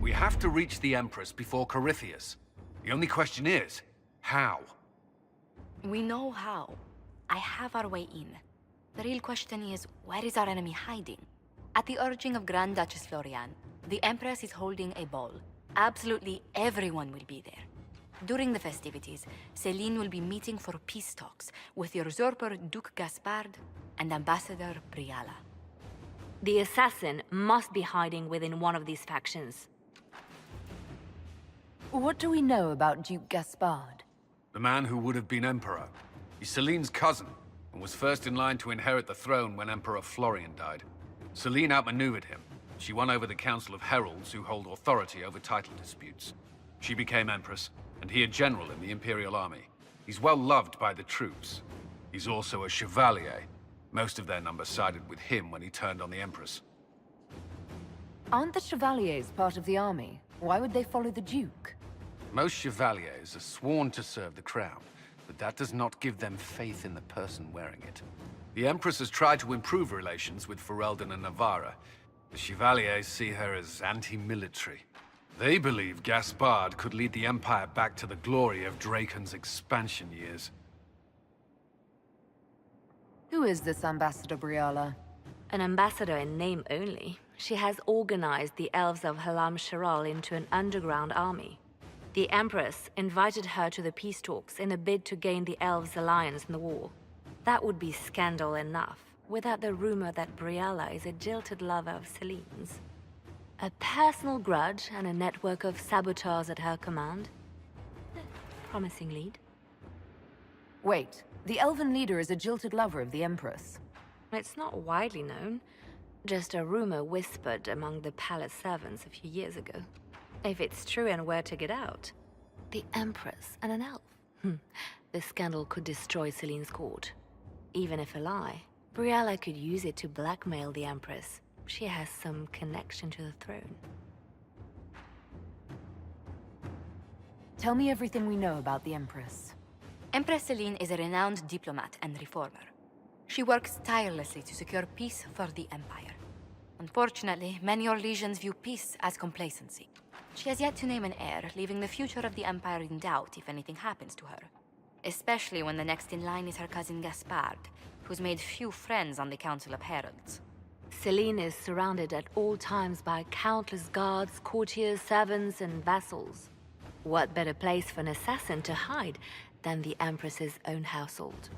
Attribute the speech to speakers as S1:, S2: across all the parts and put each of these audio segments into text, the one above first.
S1: We have to reach the Empress before Corypheus. The only question is, how?
S2: We know how. I have our way in. The real question is, where is our enemy hiding? At the urging of Grand Duchess Florian, the Empress is holding a ball. Absolutely everyone will be there. During the festivities, Céline will be meeting for peace talks with the usurper Duke Gaspard and Ambassador Briala.
S3: The assassin must be hiding within one of these factions.
S4: What do we know about Duke Gaspard?
S1: The man who would have been Emperor. He's Céline's cousin, and was first in line to inherit the throne when Emperor Florian died. Céline outmaneuvered him. She won over the Council of Heralds, who hold authority over title disputes. She became Empress, and he a general in the Imperial Army. He's well loved by the troops. He's also a Chevalier. Most of their number sided with him when he turned on the Empress.
S4: Aren't the Chevaliers part of the army? Why would they follow the Duke?
S1: Most Chevaliers are sworn to serve the crown, but that does not give them faith in the person wearing it. The Empress has tried to improve relations with Ferelden and Navarra. The Chevaliers see her as anti-military. They believe Gaspard could lead the Empire back to the glory of Draken's expansion years.
S4: Who is this Ambassador Briala?
S3: An ambassador in name only. She has organized the elves of Halam Shiral into an underground army. The Empress invited her to the peace talks in a bid to gain the elves' alliance in the war. That would be scandal enough, without the rumor that Briala is a jilted lover of Celine's. A personal grudge and a network of saboteurs at her command. Promising lead.
S4: Wait, the elven leader is a jilted lover of the Empress.
S3: It's not widely known. Just a rumor whispered among the palace servants a few years ago. If it's true and were to get out, the Empress and an elf. The scandal could destroy Celine's court. Even if a lie, Briala could use it to blackmail the Empress. She has some connection to the throne.
S4: Tell me everything we know about the Empress.
S2: Empress Céline is a renowned diplomat and reformer. She works tirelessly to secure peace for the Empire. Unfortunately, many Orlesians view peace as complacency. She has yet to name an heir, leaving the future of the Empire in doubt if anything happens to her. Especially when the next in line is her cousin Gaspard, who's made few friends on the Council of Heralds.
S3: Céline is surrounded at all times by countless guards, courtiers, servants, and vassals. What better place for an assassin to hide than the Empress's own household?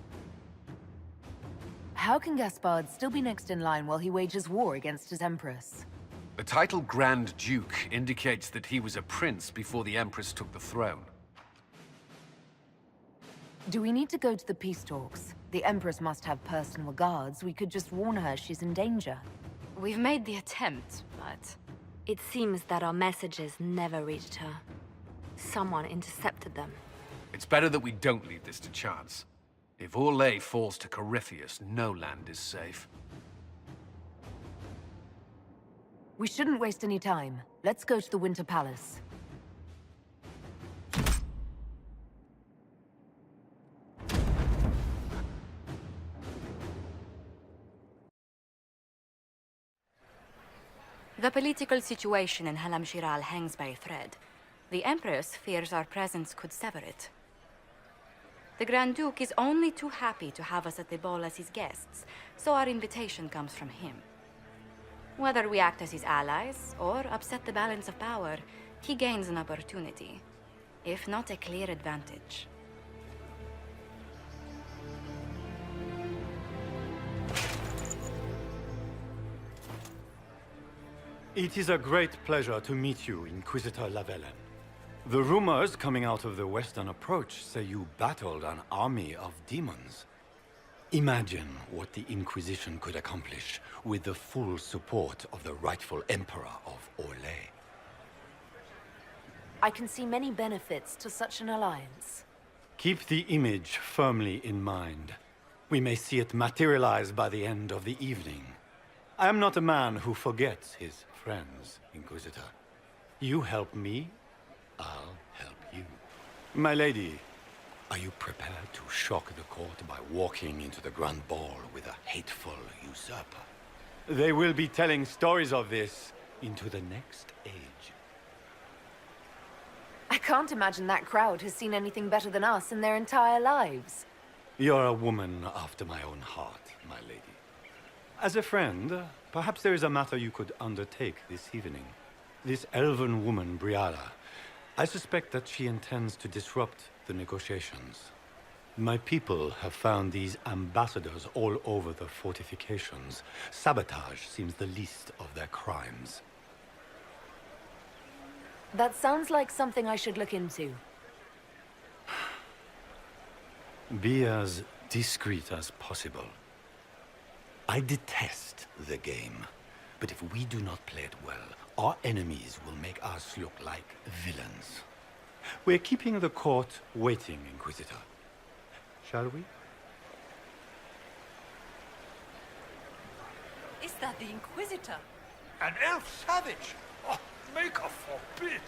S4: How can Gaspard still be next in line while he wages war against his Empress?
S1: The title Grand Duke indicates that he was a prince before the Empress took the throne.
S4: Do we need to go to the peace talks? The Empress must have personal guards. We could just warn her she's in danger.
S2: We've made the attempt, but...
S3: It seems that our messages never reached her. Someone intercepted them.
S1: It's better that we don't leave this to chance. If Orlais falls to Corypheus, no land is safe.
S4: We shouldn't waste any time. Let's go to the Winter Palace.
S2: The political situation in Halam Shiral hangs by a thread. The Empress fears our presence could sever it. The Grand Duke is only too happy to have us at the ball as his guests, so our invitation comes from him. Whether we act as his allies, or upset the balance of power, he gains an opportunity, if not a clear advantage.
S5: It is a great pleasure to meet you, Inquisitor Lavellen. The rumors coming out of the Western Approach say you battled an army of demons. Imagine what the Inquisition could accomplish with the full support of the rightful Emperor of Orlais.
S4: I can see many benefits to such an alliance.
S5: Keep the image firmly in mind. We may see it materialize by the end of the evening. I am not a man who forgets his friends, Inquisitor. You help me, I'll help you. My lady, are you prepared to shock the court by walking into the Grand Ball with a hateful usurper? They will be telling stories of this into the next age.
S4: I can't imagine that crowd has seen anything better than us in their entire lives.
S5: You're a woman after my own heart, my lady. As a friend, perhaps there is a matter you could undertake this evening. This elven woman, Briala, I suspect that she intends to disrupt the negotiations. My people have found these ambassadors all over the fortifications. Sabotage seems the least of their crimes.
S4: That sounds like something I should look into.
S5: Be as discreet as possible. I detest the game, but if we do not play it well, our enemies will make us look like villains. We're keeping the court waiting, Inquisitor. Shall we?
S6: Is that the Inquisitor?
S7: An elf savage! Oh, Maker forbid!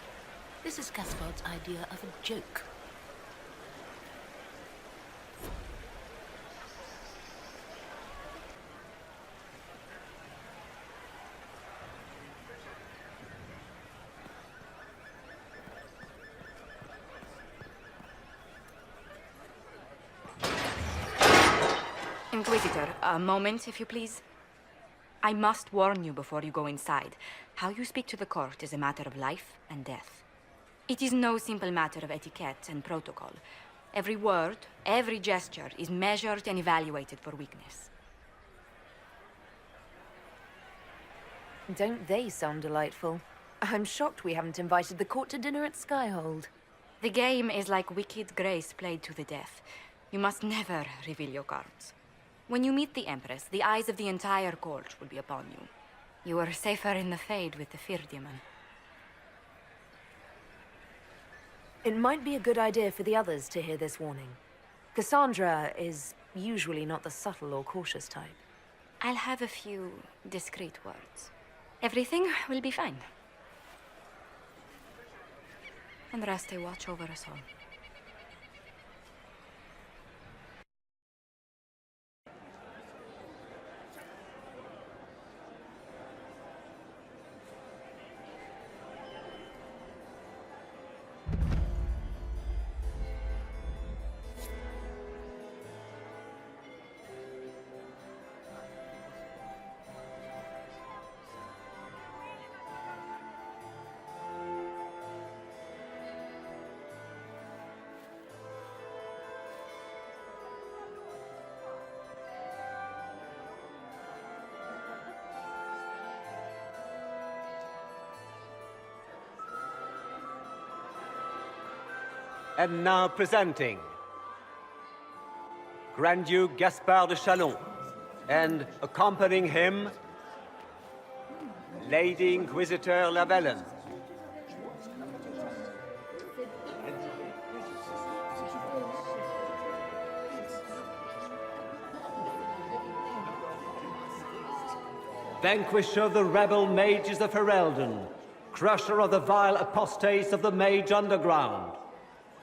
S6: This is Gaspard's idea of a joke.
S2: Inquisitor, a moment, if you please. I must warn you before you go inside. How you speak to the court is a matter of life and death. It is no simple matter of etiquette and protocol. Every word, every gesture is measured and evaluated for weakness.
S4: Don't they sound delightful? I'm shocked we haven't invited the court to dinner at Skyhold.
S2: The game is like Wicked Grace played to the death. You must never reveal your cards. When you meet the Empress, the eyes of the entire court will be upon you. You are safer in the Fade with the Fear Demon.
S4: It might be a good idea for the others to hear this warning. Cassandra is usually not the subtle or cautious type.
S2: I'll have a few discreet words. Everything will be fine. And Raste watch over us all.
S8: And now presenting Grand Duke Gaspard de Chalon, and accompanying him, Lady Inquisitor Lavellen. Vanquisher of the rebel mages of Ferelden, crusher of the vile apostates of the Mage Underground.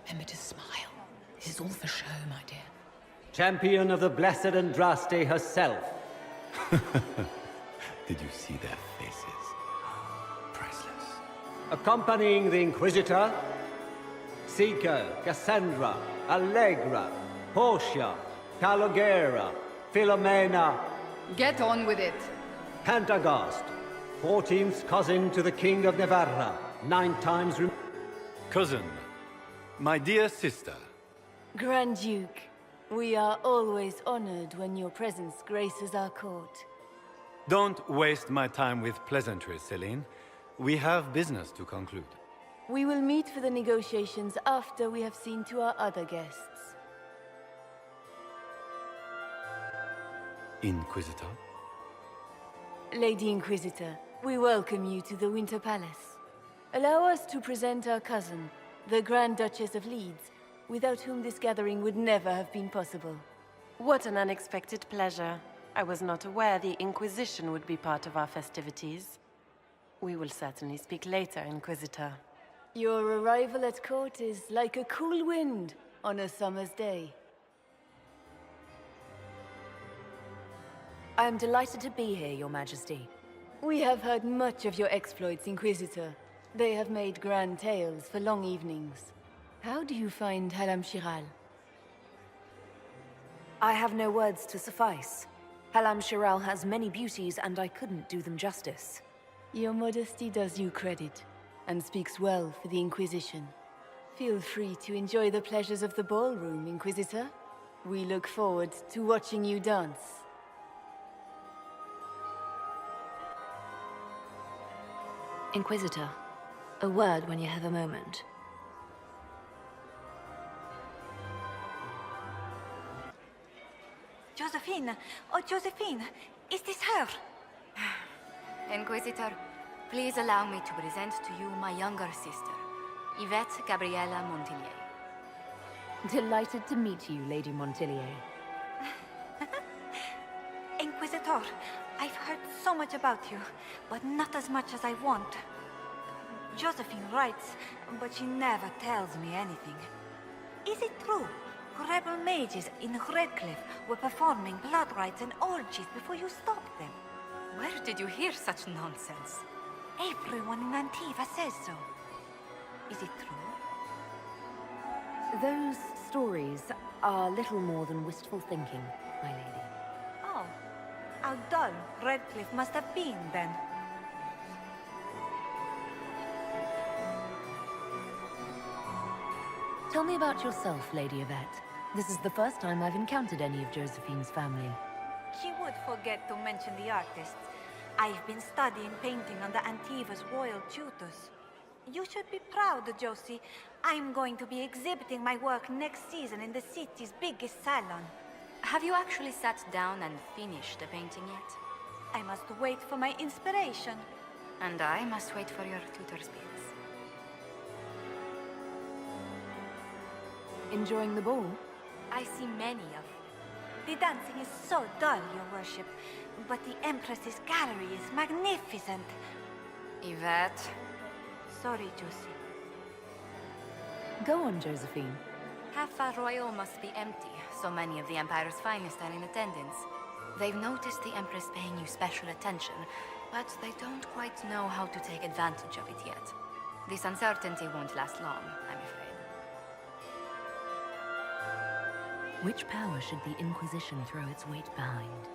S6: Remember to smile. This is all for show, my dear.
S8: Champion of the Blessed Andraste herself.
S5: Did you see their faces? Priceless.
S8: Accompanying the Inquisitor, Seeker, Cassandra, Allegra, Portia, Calogera, Philomena.
S6: Get on with it.
S8: Pantagast, 14th cousin to the King of Navarra, 9 times
S5: Cousin, my dear sister.
S9: Grand Duke, we are always honored when your presence graces our court.
S5: Don't waste my time with pleasantries, Celine. We have business to conclude.
S9: We will meet for the negotiations after we have seen to our other guests.
S5: Inquisitor?
S9: Lady Inquisitor, we welcome you to the Winter Palace. Allow us to present our cousin, the Grand Duchess of Leeds, without whom this gathering would never have been possible.
S10: What an unexpected pleasure. I was not aware the Inquisition would be part of our festivities. We will certainly speak later, Inquisitor.
S9: Your arrival at court is like a cool wind on a summer's day.
S4: I am delighted to be here, Your Majesty.
S9: We have heard much of your exploits, Inquisitor. They have made grand tales for long evenings. How do you find Halam Shiral?
S4: I have no words to suffice. Halam Shiral has many beauties, and I couldn't do them justice.
S9: Your modesty does you credit, and speaks well for the Inquisition. Feel free to enjoy the pleasures of the ballroom, Inquisitor. We look forward to watching you dance.
S3: Inquisitor, a word when you have a moment.
S11: Josephine! Oh, Josephine! Is this her?
S2: Inquisitor, please allow me to present to you my younger sister, Yvette Gabriella Montillier.
S4: Delighted to meet you, Lady Montillier.
S11: Inquisitor, I've heard so much about you, but not as much as I want. Josephine writes, but she never tells me anything. Is it true? Rebel mages in Redcliffe were performing blood rites and orgies before you stopped them.
S2: Where did you hear such nonsense?
S11: Everyone in Antiva says so. Is it true?
S4: Those stories are little more than wistful thinking, my lady.
S11: Oh, how dull Redcliffe must have been then.
S4: Tell me about yourself, Lady Yvette. This is the first time I've encountered any of Josephine's family.
S11: She would forget to mention the artists. I've been studying painting under Antiva's royal tutors. You should be proud, Josie. I'm going to be exhibiting my work next season in the city's biggest salon.
S2: Have you actually sat down and finished the painting yet?
S11: I must wait for my inspiration.
S2: And I must wait for your tutor's bills.
S4: Enjoying the ball?
S11: I see many of. The dancing is so dull, Your Worship, but the Empress's gallery is magnificent.
S2: Yvette.
S11: Sorry, Josie.
S4: Go on, Josephine.
S2: Half Royal must be empty. So many of the Empire's finest are in attendance. They've noticed the Empress paying you special attention, but they don't quite know how to take advantage of it yet. This uncertainty won't last long, I'm afraid.
S4: Which power should the Inquisition throw its weight behind?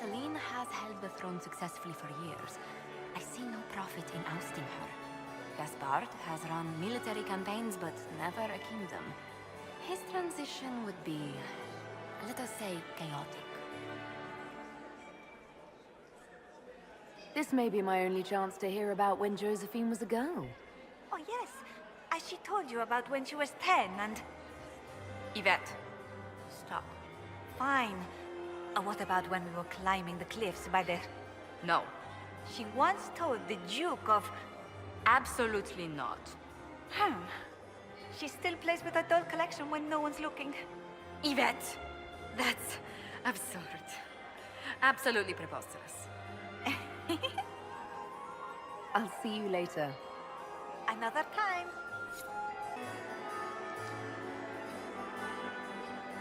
S2: Celine has held the throne successfully for years. I see no profit in ousting her. Gaspard has run military campaigns, but never a kingdom. His transition would be, let us say, chaotic.
S4: This may be my only chance to hear about when Josephine was a girl.
S11: Oh, yes. As she told you about when she was 10 and...
S2: Yvette.
S11: Stop. Fine. What about when we were climbing the cliffs by the...
S2: No.
S11: She once told the Duke of...
S2: Absolutely not.
S11: She still plays with her doll collection when no one's looking.
S2: Yvette! That's absurd. Absolutely preposterous.
S4: I'll see you later.
S11: Another time.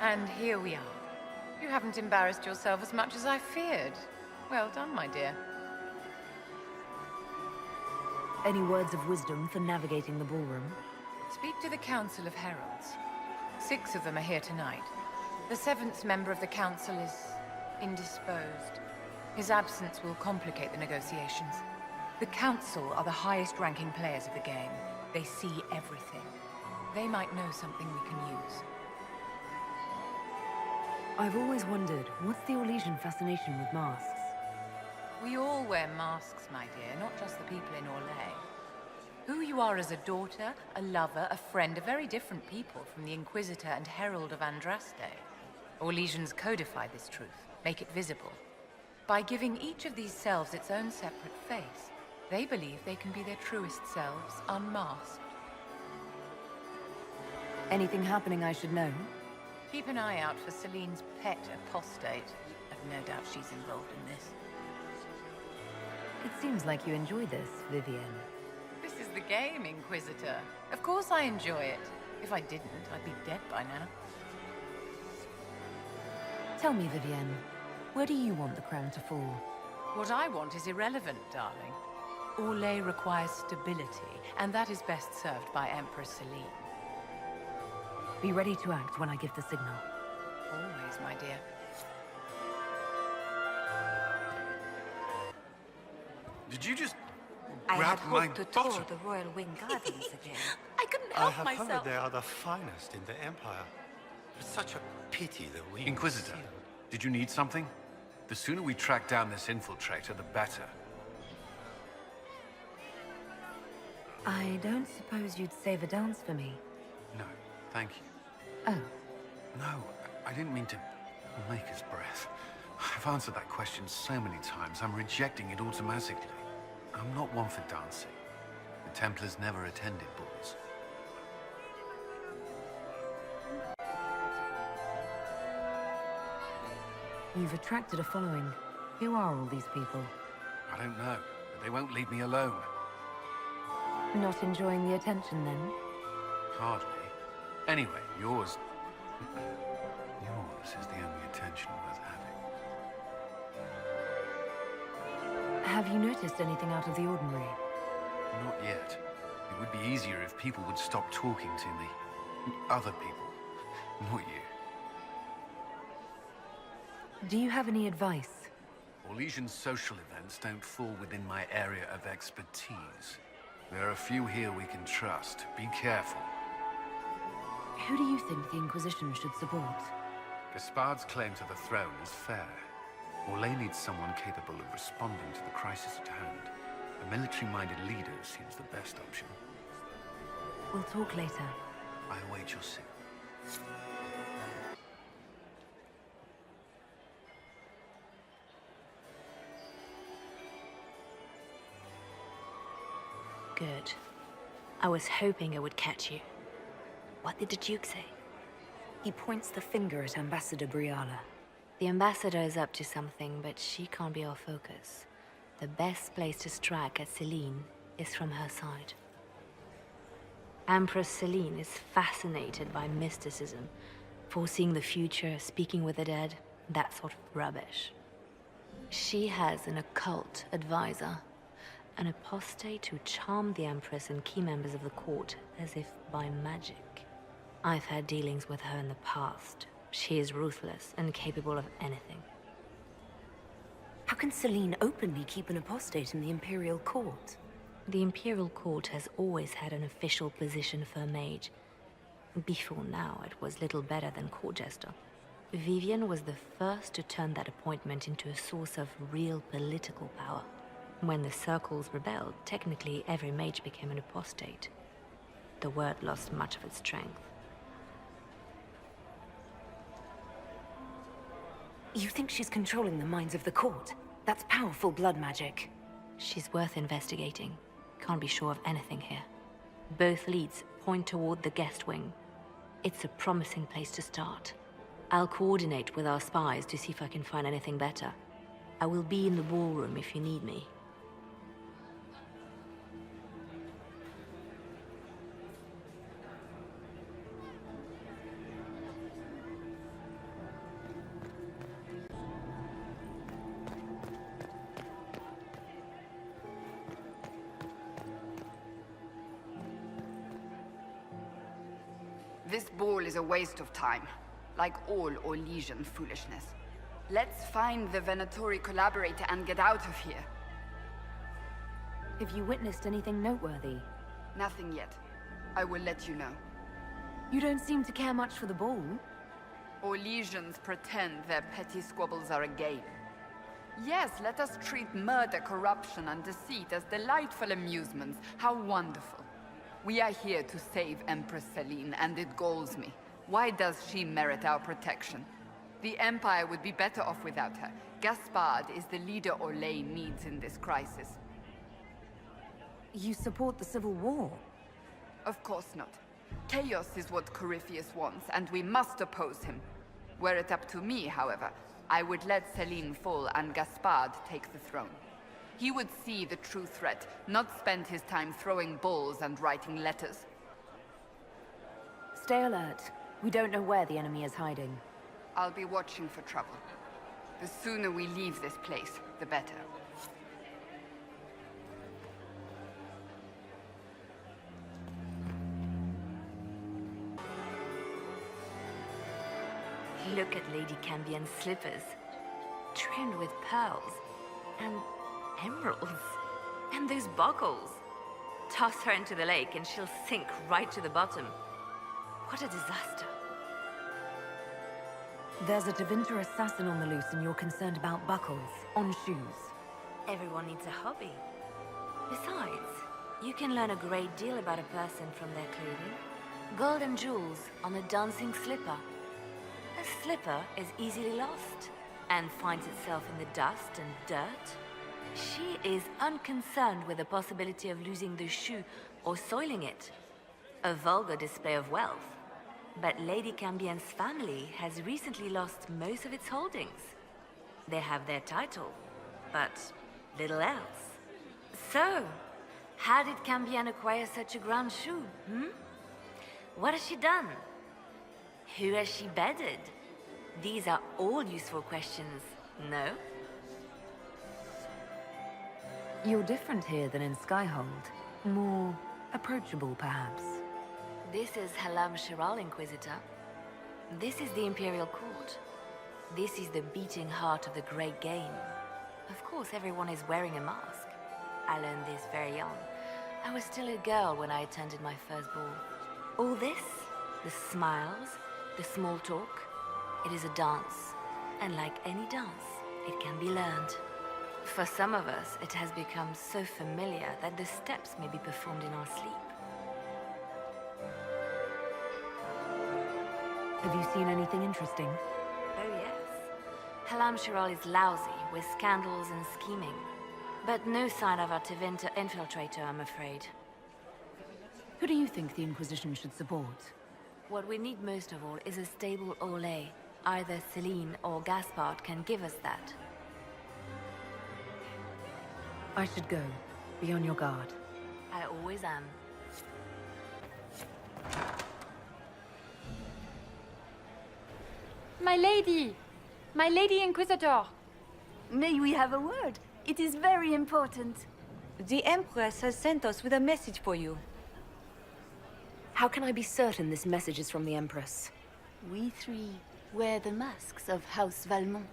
S6: And here we are. You haven't embarrassed yourself as much as I feared. Well done, my dear.
S4: Any words of wisdom for navigating the ballroom?
S6: Speak to the Council of Heralds. 6 of them are here tonight. The 7th member of the Council is indisposed. His absence will complicate the negotiations. The Council are the highest-ranking players of the game. They see everything. They might know something we can use.
S4: I've always wondered, what's the Orlesian fascination with masks?
S6: We all wear masks, my dear, not just the people in Orlais. Who you are as a daughter, a lover, a friend are very different people from the Inquisitor and Herald of Andraste. Orlesians codify this truth, make it visible. By giving each of these selves its own separate face, they believe they can be their truest selves, unmasked.
S4: Anything happening I should know?
S6: Keep an eye out for Celine's pet apostate. I've no doubt she's involved in this.
S4: It seems like you enjoy this, Vivienne.
S6: This is the game, Inquisitor. Of course I enjoy it. If I didn't, I'd be dead by now.
S4: Tell me, Vivienne, where do you want the crown to fall?
S6: What I want is irrelevant, darling. Orlais requires stability, and that is best served by Empress Celine.
S4: Be ready to act when I give the signal.
S6: Always, my dear.
S1: Did you just
S11: I
S1: grab
S11: had
S1: my
S11: hoped to tour
S1: bottom?
S11: the Royal Wing Gardens again.
S3: I couldn't
S5: I
S3: help
S5: have
S3: myself.
S5: heard they are the finest in the Empire. It's such a pity that we...
S1: Inquisitor, did you need something? The sooner we track down this infiltrator, the better.
S4: I don't suppose you'd save a dance for me?
S1: No, thank you.
S4: Oh.
S1: No, I didn't mean to make his breath. I've answered that question so many times, I'm rejecting it automatically. I'm not one for dancing. The Templars never attended balls.
S4: You've attracted a following. Who are all these people?
S1: I don't know, but they won't leave me alone.
S4: Not enjoying the attention, then?
S1: Hardly. Anyway, yours is the only attention worth having.
S4: Have you noticed anything out of the ordinary?
S1: Not yet. It would be easier if people would stop talking to me. Other people, not you.
S4: Do you have any advice?
S1: Orlesian social events don't fall within my area of expertise. There are a few here we can trust. Be careful.
S4: Who do you think the Inquisition should support?
S1: Gaspard's claim to the throne is fair. Orlais needs someone capable of responding to the crisis at hand. A military-minded leader seems the best option.
S4: We'll talk later.
S1: I await your signal.
S3: Good. I was hoping it would catch you. What did the Duke say?
S4: He points the finger at Ambassador Briala.
S3: The ambassador is up to something, but she can't be our focus. The best place to strike at Celine is from her side. Empress Celine is fascinated by mysticism, foreseeing the future, speaking with the dead, that sort of rubbish. She has an occult advisor, an apostate who charmed the Empress and key members of the court as if by magic. I've had dealings with her in the past. She is ruthless and capable of anything.
S4: How can Celine openly keep an apostate in the Imperial Court?
S3: The Imperial Court has always had an official position for a mage. Before now, it was little better than court jester. Vivian was the first to turn that appointment into a source of real political power. When the circles rebelled, technically every mage became an apostate. The word lost much of its strength.
S4: You think she's controlling the minds of the court? That's powerful blood magic.
S3: She's worth investigating. Can't be sure of anything here. Both leads point toward the guest wing. It's a promising place to start. I'll coordinate with our spies to see if I can find anything better. I will be in the ballroom if you need me.
S12: This ball is a waste of time, like all Orlesian foolishness. Let's find the Venatori collaborator and get out of here.
S4: Have you witnessed anything noteworthy?
S12: Nothing yet. I will let you know.
S4: You don't seem to care much for the ball.
S12: Orlesians pretend their petty squabbles are a game. Yes, let us treat murder, corruption, and deceit as delightful amusements. How wonderful. We are here to save Empress Celine, and it galls me. Why does she merit our protection? The Empire would be better off without her. Gaspard is the leader Orlais needs in this crisis.
S4: You support the civil war?
S12: Of course not. Chaos is what Corypheus wants, and we must oppose him. Were it up to me, however, I would let Celine fall and Gaspard take the throne. He would see the true threat, not spend his time throwing balls and writing letters.
S4: Stay alert. We don't know where the enemy is hiding.
S12: I'll be watching for trouble. The sooner we leave this place, the better.
S3: Look at Lady Cambien's slippers, trimmed with pearls and emeralds. And those buckles. Toss her into the lake and she'll sink right to the bottom. What a disaster.
S4: There's a Tevinter assassin on the loose and you're concerned about buckles on shoes.
S3: Everyone needs a hobby. Besides, you can learn a great deal about a person from their clothing. Gold and jewels on a dancing slipper. A slipper is easily lost and finds itself in the dust and dirt. She is unconcerned with the possibility of losing the shoe or soiling it. A vulgar display of wealth. But Lady Cambien's family has recently lost most of its holdings. They have their title, but little else. So, how did Cambien acquire such a grand shoe, What has she done? Who has she bedded? These are all useful questions, no?
S4: You're different here than in Skyhold. More approachable, perhaps.
S3: This is Halam Shiral, Inquisitor. This is the Imperial Court. This is the beating heart of the Great Game. Of course, everyone is wearing a mask. I learned this very young. I was still a girl when I attended my first ball. All this, the smiles, the small talk, it is a dance. And like any dance, it can be learned. For some of us, it has become so familiar that the steps may be performed in our sleep.
S4: Have you seen anything interesting?
S3: Oh yes. Halam Shiral is lousy with scandals and scheming. But no sign of a Tevinter infiltrator, I'm afraid.
S4: Who do you think the Inquisition should support?
S3: What we need most of all is a stable Orlais. Either Celine or Gaspard can give us that.
S4: I should go. Be on your guard.
S3: I always am.
S13: My lady! My lady Inquisitor!
S11: May we have a word? It is very important. The Empress has sent us with a message for you.
S4: How can I be certain this message is from the Empress?
S9: We three wear the masks of House Valmont.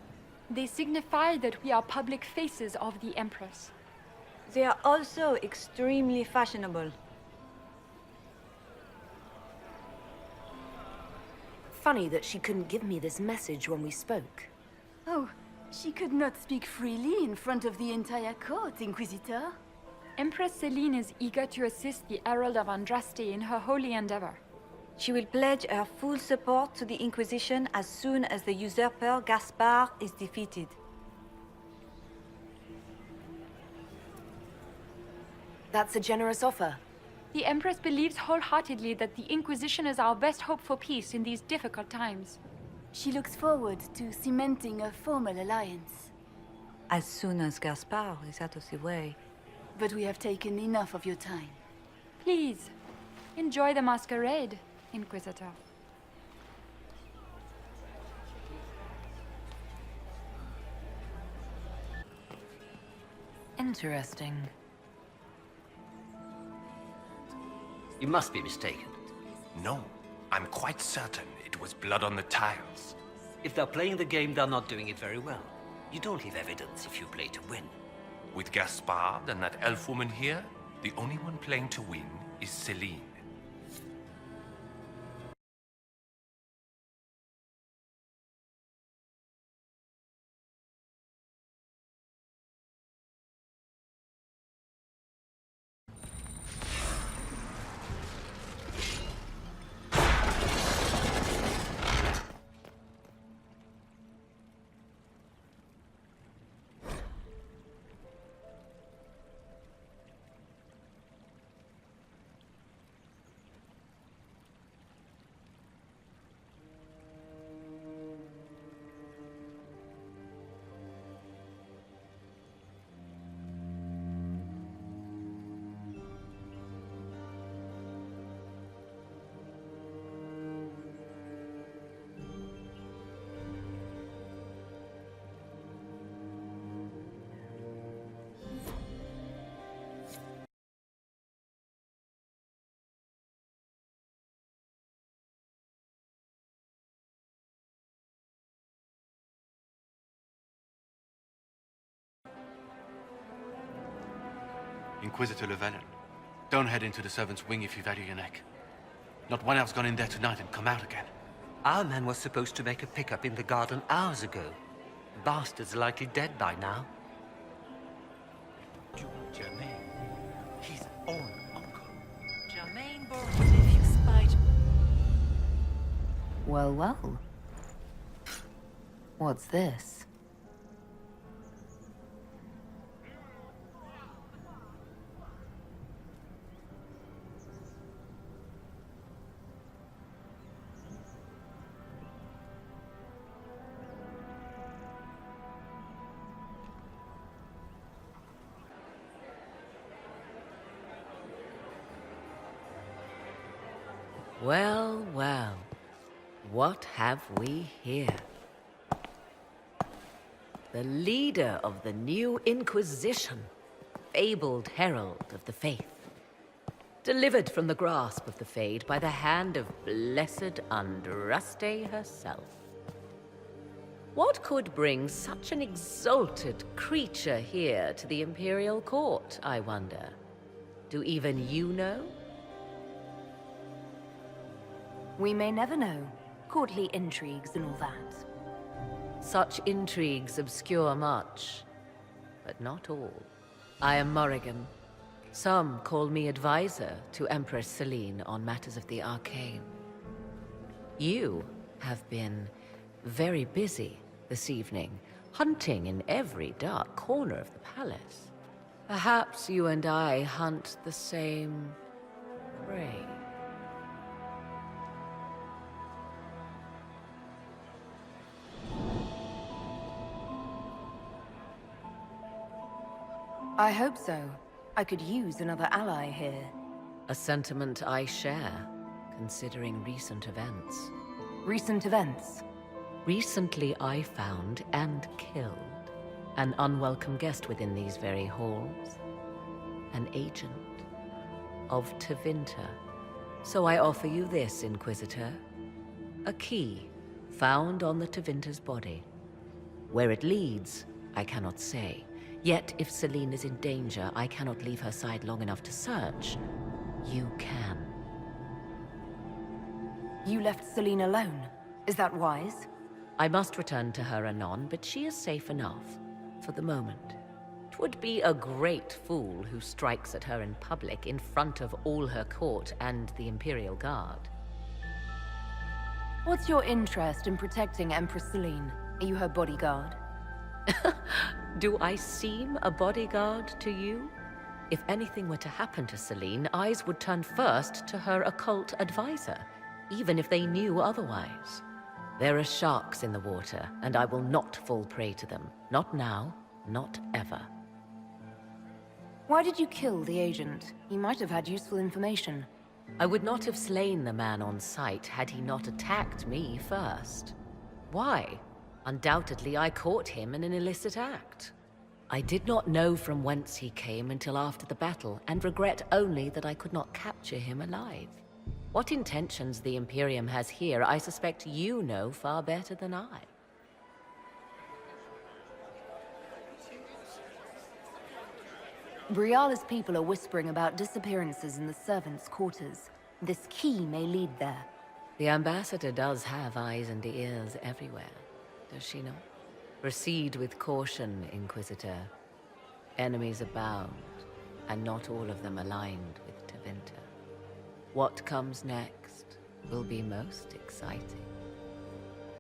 S9: They signify that we are public faces of the Empress.
S11: They are also extremely fashionable.
S4: Funny that she couldn't give me this message when we spoke.
S9: Oh, she could not speak freely in front of the entire court, Inquisitor. Empress Celine is eager to assist the Herald of Andraste in her holy endeavor.
S11: She will pledge her full support to the Inquisition as soon as the usurper Gaspard is defeated.
S4: That's a generous offer.
S9: The Empress believes wholeheartedly that the Inquisition is our best hope for peace in these difficult times. She looks forward to cementing a formal alliance.
S11: As soon as Gaspard is out of the way.
S9: But we have taken enough of your time. Please, enjoy the masquerade, Inquisitor.
S4: Interesting.
S14: You must be mistaken.
S7: No, I'm quite certain it was blood on the tiles.
S14: If they're playing the game, they're not doing it very well. You don't leave evidence if you play to win.
S7: With Gaspard and that elf woman here, the only one playing to win is Celine.
S15: Inquisitor Llewellyn. Don't head into the servants' wing if you value your neck. Not one elf's gone in there tonight and come out again.
S14: Our man was supposed to make a pickup in the garden hours ago. Bastard's likely dead by now.
S15: Germain. His own uncle.
S4: Germain Boris, if you spite... Well, well. What's this?
S16: Well, well. What have we here? The leader of the new Inquisition, fabled herald of the faith. Delivered from the grasp of the Fade by the hand of blessed Andraste herself. What could bring such an exalted creature here to the Imperial Court, I wonder? Do even you know?
S4: We may never know. Courtly intrigues and all that.
S16: Such intrigues obscure much, but not all. I am Morrigan. Some call me advisor to Empress Celine on matters of the arcane. You have been very busy this evening, hunting in every dark corner of the palace. Perhaps you and I hunt the same prey.
S4: I hope so. I could use another ally here.
S16: A sentiment I share, considering recent events.
S4: Recent events?
S16: Recently I found and killed an unwelcome guest within these very halls. An agent of Tevinter. So I offer you this, Inquisitor. A key found on the Tevinter's body. Where it leads, I cannot say. Yet, if Celine is in danger, I cannot leave her side long enough to search. You can.
S4: You left Celine alone. Is that wise?
S16: I must return to her anon, but she is safe enough, for the moment. 'Twould be a great fool who strikes at her in public in front of all her court and the Imperial Guard.
S4: What's your interest in protecting Empress Celine? Are you her bodyguard?
S16: Do I seem a bodyguard to you? If anything were to happen to Celine, eyes would turn first to her occult advisor, even if they knew otherwise. There are sharks in the water, and I will not fall prey to them. Not now, not ever.
S4: Why did you kill the agent? He might have had useful information.
S16: I would not have slain the man on sight had he not attacked me first. Why? Undoubtedly, I caught him in an illicit act. I did not know from whence he came until after the battle, and regret only that I could not capture him alive. What intentions the Imperium has here, I suspect you know far better than I.
S4: Briala's people are whispering about disappearances in the servants' quarters. This key may lead there.
S16: The ambassador does have eyes and ears everywhere, does she not? Proceed with caution, Inquisitor. Enemies abound, and not all of them aligned with Tevinter. What comes next will be most exciting.